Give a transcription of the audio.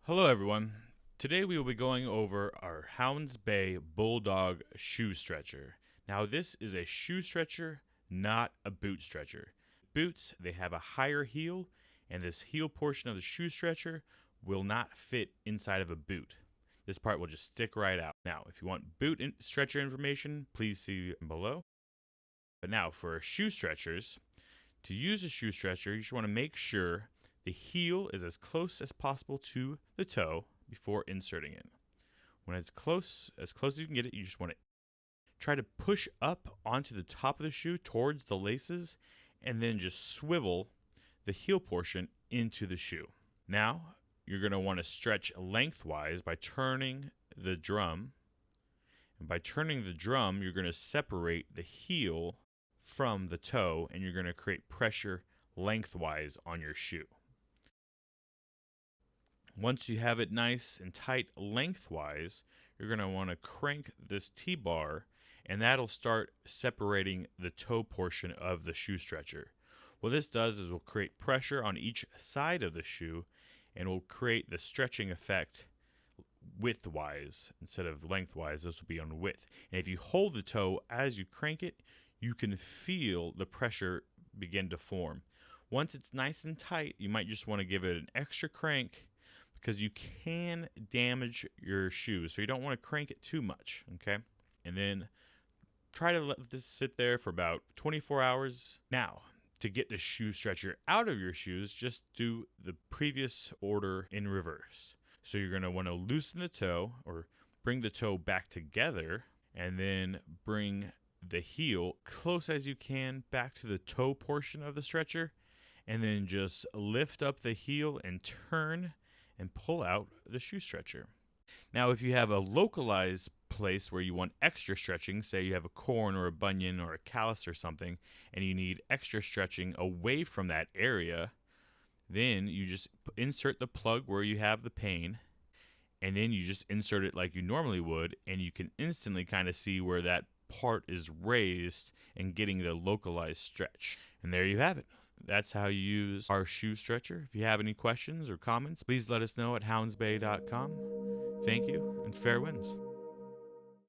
Hello everyone. Today we will be going over our HOUNDSBAY Bulldog shoe stretcher. Now this is a shoe stretcher, not a boot stretcher. Boots, they have a higher heel, and this heel portion of the shoe stretcher will not fit inside of a boot. This part will just stick right out. Now, if you want boot stretcher information, please see below. But now for shoe stretchers, to use a shoe stretcher, you just want to make sure the heel is as close as possible to the toe before inserting it. When it's close as you can get it, you just want to try to push up onto the top of the shoe towards the laces and then just swivel the heel portion into the shoe. Now, you're going to want to stretch lengthwise by turning the drum. And by turning the drum, you're going to separate the heel from the toe, and you're going to create pressure lengthwise on your shoe. Once you have it nice and tight lengthwise, you're going to want to crank this T-bar, and that'll start separating the toe portion of the shoe stretcher. What this does is will create pressure on each side of the shoe and will create the stretching effect widthwise instead of lengthwise. This will be on width. And if you hold the toe as you crank it, you can feel the pressure begin to form. Once it's nice and tight, you might just want to give it an extra crank because you can damage your shoes. So you don't want to crank it too much, okay? And then try to let this sit there for about 24 hours. Now, to get the shoe stretcher out of your shoes, just do the previous order in reverse. So you're going to want to loosen the toe or bring the toe back together and then bring the heel close as you can back to the toe portion of the stretcher, and then just lift up the heel and turn and pull out the shoe stretcher. Now, if you have a localized place where you want extra stretching, say you have a corn or a bunion or a callus or something, and you need extra stretching away from that area, then you just insert the plug where you have the pain, and then you just insert it like you normally would, and you can instantly kind of see where that part is raised and getting the localized stretch. And there you have it. That's how you use our shoe stretcher. If you have any questions or comments, please let us know at houndsbay.com. Thank you, and fair winds.